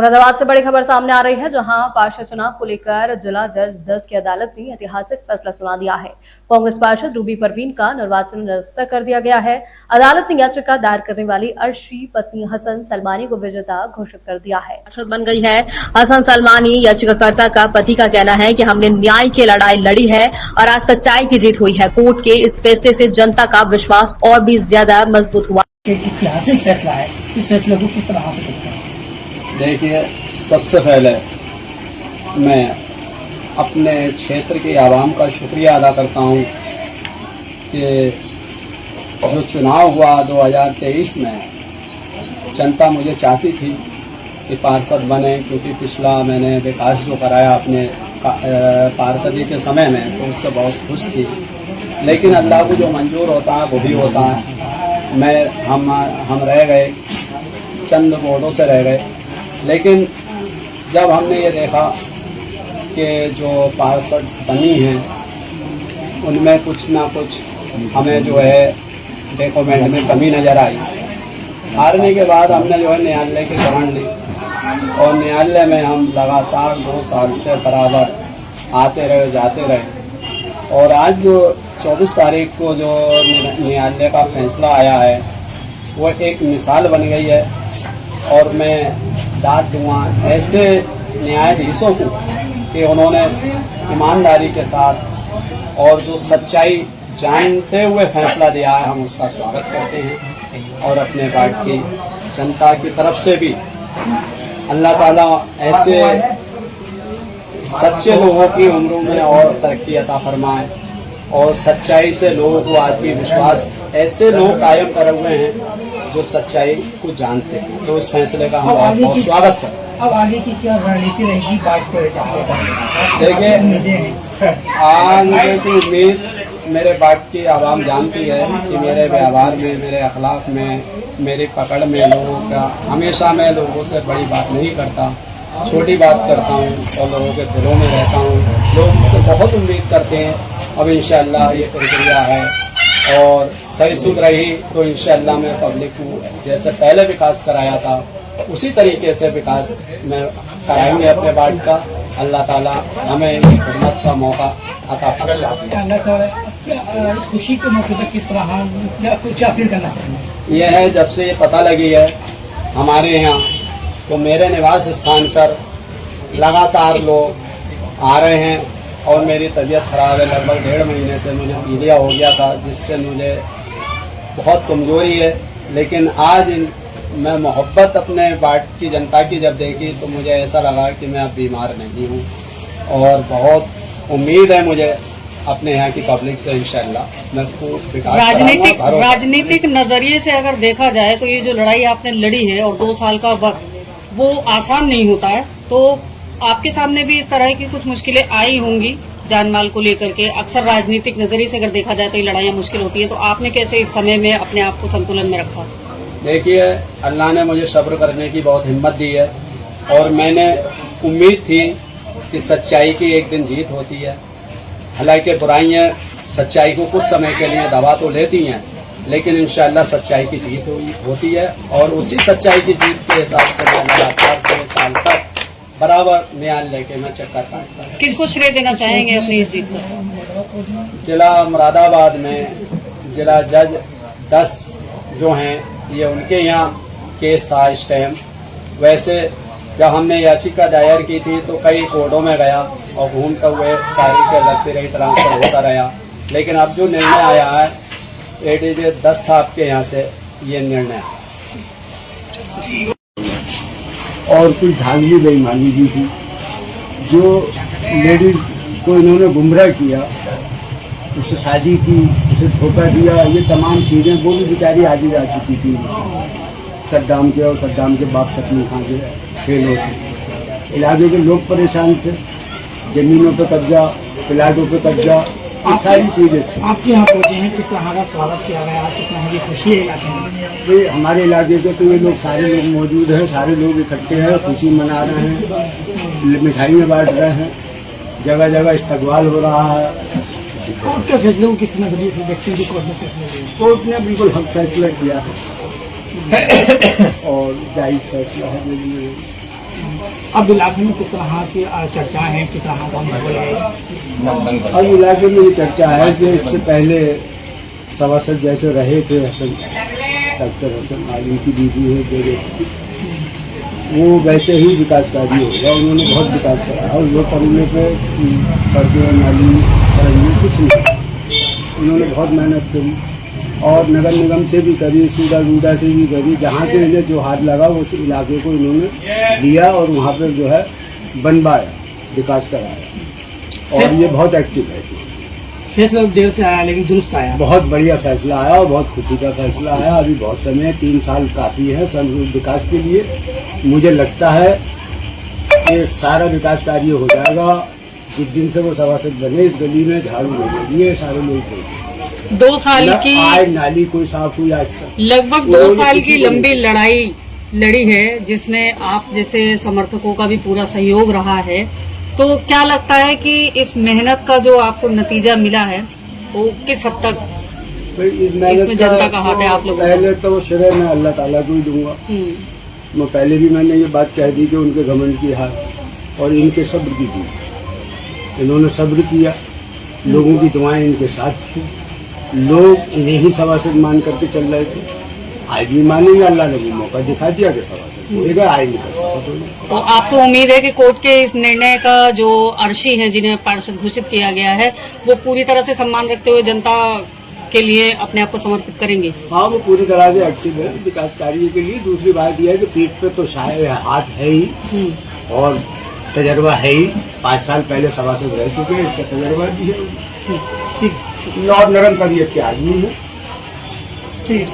मुरादाबाद से बड़ी खबर सामने आ रही है, जहां पार्षद चुनाव को लेकर जिला जज 10 की अदालत ने ऐतिहासिक फैसला सुना दिया है। कांग्रेस पार्षद रूबी परवीन का निर्वाचन निरस्त कर दिया गया है। अदालत ने याचिका दायर करने वाली अर्शी पत्नी हसन सलमानी को विजेता घोषित कर दिया है। पार्षद बन गई है हसन सलमानी। याचिकाकर्ता का पति का कहना है कि हमने न्याय की लड़ाई लड़ी है और आज सच्चाई की जीत हुई है। कोर्ट के इस फैसले से जनता का विश्वास और भी ज्यादा मजबूत हुआ। ऐतिहासिक फैसला है, इस फैसले को किस तरह से देखते हैं? देखिए, सबसे पहले मैं अपने क्षेत्र के आवाम का शुक्रिया अदा करता हूं कि जो चुनाव हुआ 2023 में, जनता मुझे चाहती थी कि पार्षद बने, क्योंकि पिछला मैंने विकास जो कराया अपने पार्षदी के समय में, तो उससे बहुत खुश थी। लेकिन अल्लाह को जो मंजूर होता है वो भी होता है। हम रह गए, चंद वोटों से रह गए। लेकिन जब हमने ये देखा कि जो पार्षद बनी हैं उनमें कुछ ना कुछ हमें जो है डॉक्यूमेंट में कमी नज़र आई, हारने के बाद हमने जो है न्यायालय की शरण ली और न्यायालय में हम लगातार 2 साल से बराबर आते रहे, जाते रहे। और आज जो 24 तारीख को जो न्यायालय का फैसला आया है वो एक मिसाल बन गई है। और मैं दाद दूंगा ऐसे न्यायाधीशों को कि उन्होंने ईमानदारी के साथ और जो सच्चाई जानते हुए फैसला दिया है, हम उसका स्वागत करते हैं। और अपने पार्टी की जनता की तरफ से भी अल्लाह ताला ऐसे सच्चे लोगों की उम्रों में और तरक्की अता फरमाए और सच्चाई से लोगों को आज भी विश्वास ऐसे लोग कायम करे हुए हैं जो सच्चाई को जानते हैं। तो इस फैसले का हम बहुत स्वागत करते हैं। अब आगे की क्या रणनीति रहेगी बात को लेकर? देखिए, आगे की उम्मीद मेरे बात की आवाम जानती है कि मेरे व्यवहार में, मेरे अखलाक में, मेरी पकड़ में लोगों का, हमेशा मैं लोगों से बड़ी बात नहीं करता, छोटी बात करता हूँ और लोगों के दिलों में रहता हूँ। लोग मुझसे बहुत उम्मीद करते हैं। अब इंशाअल्लाह ये प्रक्रिया है और सही सुध रही तो इंशाअल्लाह मैं पब्लिक को जैसे पहले विकास कराया था उसी तरीके से विकास में कराएंगे अपने वार्ड का। अल्लाह ताला हमें खिदमत का मौका अता फरमाए। इस खुशी के मौके पर किस तरह क्या फील करना चाहिए? यह है, जब से ये पता लगी है हमारे यहाँ, तो मेरे निवास स्थान पर लगातार लोग आ रहे हैं और मेरी तबीयत ख़राब है। लगभग 1.5 महीने से मुझे पीलिया हो गया था, जिससे मुझे बहुत कमज़ोरी है। लेकिन आज मैं मोहब्बत अपने वार्ड की जनता की जब देखी तो मुझे ऐसा लगा कि मैं अब बीमार नहीं हूँ और बहुत उम्मीद है मुझे अपने यहाँ की पब्लिक से। इंशाअल्लाह मैं खूब विकास राजनीतिक नजरिए से अगर देखा जाए तो ये जो लड़ाई आपने लड़ी है और 2 साल का वक्त वो आसान नहीं होता है, तो आपके सामने भी इस तरह की कुछ मुश्किलें आई होंगी जान माल को लेकर के। अक्सर राजनीतिक नजरिए से अगर देखा जाए तो ये लड़ाइयाँ मुश्किल होती हैं, तो आपने कैसे इस समय में अपने आप को संतुलन में रखा? देखिए, अल्लाह ने मुझे सब्र करने की बहुत हिम्मत दी है और मैंने उम्मीद थी कि सच्चाई की एक दिन जीत होती है। हालांकि बुराइयाँ सच्चाई को कुछ समय के लिए दबा तो लेती हैं, लेकिन इंशाअल्लाह सच्चाई की जीत होती है और उसी सच्चाई की जीत के हिसाब से मैं लगातार 2 साल तक बराबर न्यायालय के मैं चक्कर काटता हूँ। किसको श्रेय देना चाहेंगे अपनी इस जीत को? जिला मुरादाबाद में जिला जज 10 जो हैं, ये उनके यहाँ केस था इस टाइम। वैसे जब हमने याचिका दायर की थी तो कई कोर्टों में गया और घूमते हुए तारीखें लगती रही, ट्रांसफर होता रहा। लेकिन अब जो निर्णय आया है ADJ 10 साहब के यहाँ से ये निर्णय और कुछ धांधली बेईमानी भी थी। जो लेडीज को इन्होंने गुमराह किया, उससे शादी की, उसे धोखा दिया, ये तमाम चीज़ें वो भी बेचारी आगे जा चुकी थी सद्दाम के और सद्दाम के बाप सकीम खान के खेलों से। इलाके के लोग परेशान थे, जमीनों पर कब्जा, प्लाटों पर कब्जा, ये सारी चीज़ें थी। आपके यहाँ पहुँचे हैं, किस तरह का स्वागत किया गया? किस तरह की खुशी है इलाके में? ये हमारे इलाके के तो ये लोग सारे लोग मौजूद हैं, सारे लोग इकट्ठे हैं, खुशी मना रहे हैं, मिठाइयाँ बांट रहे हैं, जगह जगह इस्तकबाल हो रहा है। कोर्ट के फैसले को किस नजरिए से देखते हैं? कोर्ट ने फैसला दिया, कोर्ट ने बिल्कुल हक फैसला किया है और जायज़ फैसला है। अब इलाके में किस तरह की चर्चा है, किस तरह का माहौल है? अब इलाके में ये चर्चा है कि इससे पहले सभासद जैसे रहे थे डॉक्टर हसन आलिम की बीवी है जो वो वैसे ही विकास कार्य होगा। उन्होंने बहुत विकास करा और वो करने पे सड़कें नाली कुछ नहीं, उन्होंने बहुत मेहनत करी और नगर निगम से भी करी, सीधा दूधा से भी करी, जहाँ से इन्हें जो हाथ लगा वो इलाके को इन्होंने लिया और वहाँ पर जो है बनवाया, विकास कराया और ये बहुत एक्टिव है। फैसला देर से आया लेकिन दुरुस्त आया। बहुत बढ़िया फैसला आया और बहुत खुशी का फैसला आया। अभी बहुत समय 3 साल काफ़ी है विकास के लिए। मुझे लगता है कि सारा विकास कार्य हो जाएगा जिस दिन से वो सभासद बने। इस गली में झाड़ू लगे दिए सारे लोग 2 साल की आज नाली कोई साफ हुई आज तक। लगभग 2 साल की लंबी लड़ाई लड़ी है जिसमें आप जैसे समर्थकों का भी पूरा सहयोग रहा है। तो क्या लगता है कि इस मेहनत का जो आपको नतीजा मिला है वो किस हद तक इसमें जनता का हाथ है आप लोगों का? पहले तो श्रेय मैं अल्लाह ताला को ही दूंगा। मैं पहले भी मैंने ये बात कह दी कि उनके घमंड की हार और इनके सब्र की जीत। इन्होंने सब्र किया, लोगों की दुआएं इनके साथ थी, लोग इन्हें ही सभासद मान करके चल रहे थे। आज भी मानेंगे, अल्लाह ने भी मौका दिखा दिया कि सभासद होएगा, आज नहीं कर सकता। तो आपको उम्मीद है कि कोर्ट के इस निर्णय का जो अर्शी है जिन्हें पार्षद घोषित किया गया है वो पूरी तरह से सम्मान रखते हुए जनता के लिए अपने आप को समर्पित करेंगे? हाँ, वो पूरी तरह से एक्टिव है विकास कार्य के लिए। दूसरी बात यह है कि पीठ पे तो शायद हाथ है ही और तजर्बा है ही। 5 साल पहले सभासद रह चुके हैं, इसका तजर्बा भी है। ठीक, और नरम तबीयत के आदमी है। ठीक।